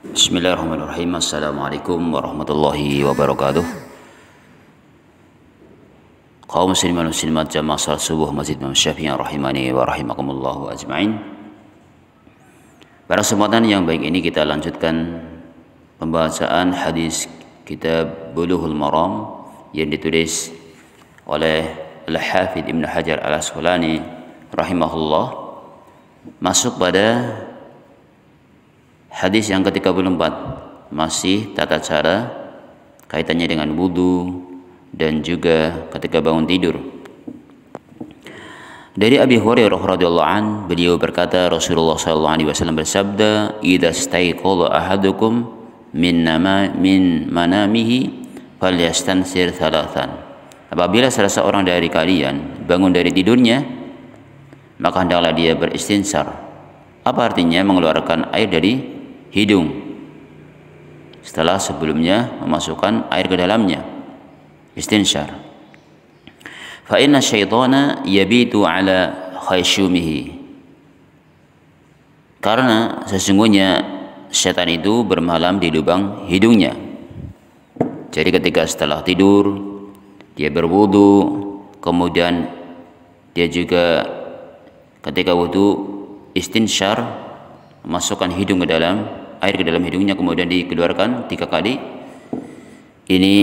Bismillahirrahmanirrahim. Assalamualaikum warahmatullahi wabarakatuh. Kaum muslimin dan muslimat jamaah salat subuh Masjid Imam Syafi'i rahimani wa rahimakumullah ajma'in. Pada kesempatan yang baik ini kita lanjutkan pembacaan hadis kitab Bulughul Maram yang ditulis oleh Al-Hafidz Ibnu Hajar Al-Asqalani rahimahullah, masuk pada hadis yang ke-34, masih tata cara kaitannya dengan wudu dan juga ketika bangun tidur. Dari Abi Hurairah radhiyallahu an, beliau berkata, Rasulullah sallallahu alaihi wasallam bersabda, "Idza staiqadha ahadukum min manamihi falyastansir thalathan." Apabila salah seorang dari kalian bangun dari tidurnya, maka hendaklah dia beristinsar. Apa artinya? Mengeluarkan air dari hidung setelah sebelumnya memasukkan air ke dalamnya. Istinsyar. Fa inna syaitana yabitu ala khaysyumihi. Karena sesungguhnya setan itu bermalam di lubang hidungnya. Jadi ketika setelah tidur dia berwudu, kemudian dia juga ketika wudu istinsyar, masukkan hidung ke dalam air ke dalam hidungnya, kemudian dikeluarkan 3 kali. Ini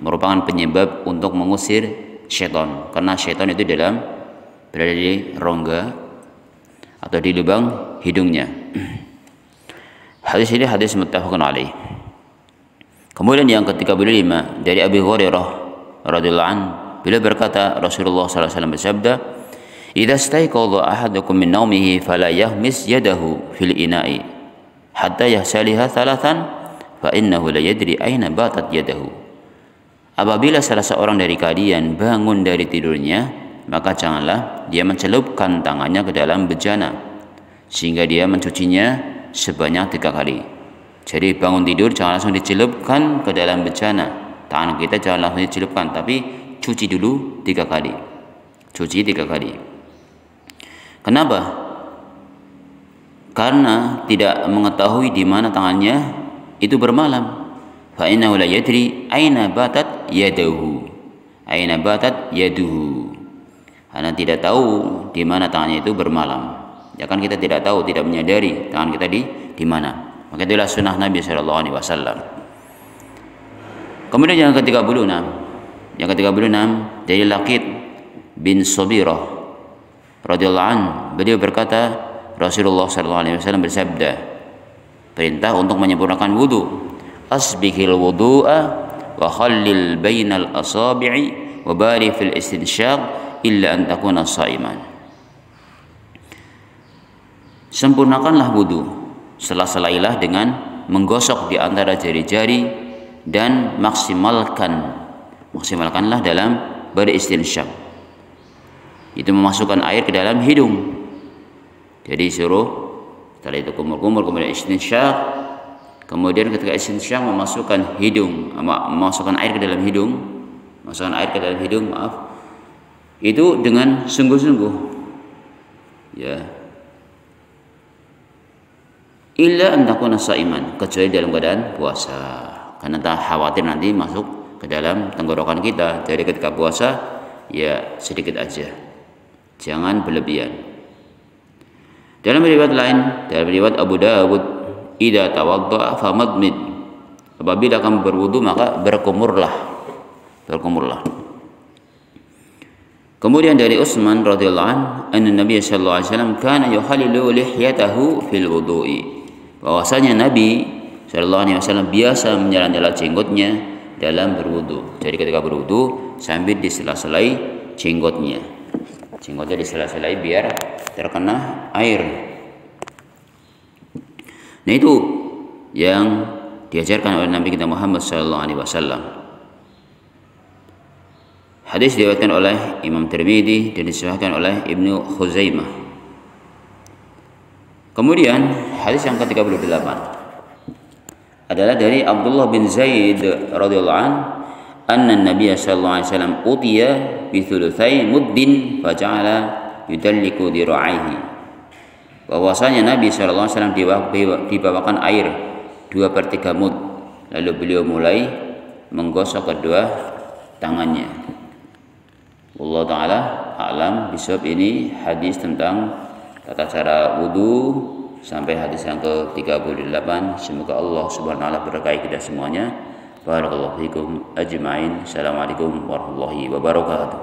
merupakan penyebab untuk mengusir syaitan, karena syaitan itu berada di rongga atau di lubang hidungnya. Hadis ini hadis muttafaqun alaih. Kemudian yang ke-35 dari Abi Hurairah radhiyallahu an, beliau berkata, Rasulullah sallallahu alaihi wasallam bersabda, "Idza staiqadha ahadukum min naumihi fala yahmis yadahu fil ina'i hatta yahsaliha thalathan fa innahu la yadri aina batat yadahu." Apabila salah seorang dari kalian bangun dari tidurnya, maka janganlah dia mencelupkan tangannya ke dalam bejana sehingga dia mencucinya sebanyak 3 kali. Jadi bangun tidur jangan langsung dicelupkan ke dalam bejana. Tangan kita jangan langsung dicelupkan, tapi cuci dulu 3 kali. Cuci 3 kali. Kenapa? Karena tidak mengetahui di mana tangannya itu bermalam. Fa innahu la yadri aina batat yadahu. Aina batat yaduhu. Karena tidak tahu di mana tangannya itu bermalam. Ya kan, kita tidak tahu, tidak menyadari tangan kita di mana. Maka itulah sunnah Nabi sallallahu alaihi wasallam. Kemudian yang ke-36. Yang ke-36 dari Laqit bin Sabirah radhiyallahu an, beliau berkata, Rasulullah sallallahu alaihi wasallam bersabda, perintah untuk menyempurnakan wudu. Asbighil wudu'a wa khallil bainal asabi'i wa bari fil istinsyaq illa an takuna shaiman. Sempurnakanlah wudu, sela-selailah dengan menggosok di antara jari-jari dan maksimalkanlah dalam beristinsyaq. Itu memasukkan air ke dalam hidung. Jadi suruh setelah itu kumur-kumur, kemudian istinsyaq, kemudian ketika istinsyaq memasukkan air ke dalam hidung, itu dengan sungguh-sungguh, ya. Illa an takuna shaiman, kecuali dalam keadaan puasa, karena tak khawatir nanti masuk ke dalam tenggorokan kita. Jadi ketika puasa ya sedikit aja, jangan berlebihan. Dalam riwayat lain, dalam riwayat Abu Dawud, idza tawadda'a famadmid, apabila kamu berwudu maka berkumurlah. Kemudian dari Utsman radhiyallahu anhu, Nabi sallallahu alaihi wasallam kana yuhallilu lihyatahu fil wudu'i, bahwasanya Nabi sallallahu alaihi wasallam biasa menyala-nyala jenggotnya dalam berwudu. Jadi ketika berwudu sambil disela-selai jenggotnya disela-selai biar terkena air. Nah, itu yang diajarkan oleh Nabi kita Muhammad sallallahu alaihi wasallam. Hadis diriwayatkan oleh Imam Tirmidzi dan disahihkan oleh Ibnu Khuzaimah. Kemudian hadis yang ke-38 adalah dari Abdullah bin Zaid radhiyallahu anhu, anna Nabi sallallahu alaihi wasallam utiya bi thulutsai muddin faja'ala yudalliku dira'aihi, bahwasanya Nabi sallallahu alaihi wasallam dibawakan air 2/3 mud. Lalu beliau mulai menggosok kedua tangannya. Wallahu taala alam bisawab. Ini hadis tentang tata cara wudu sampai hadis yang ke-38. Semoga Allah Subhanahu wa taala berkahi kita semuanya. Barakallahu fikum ajmain. Assalamualaikum warahmatullahi wabarakatuh.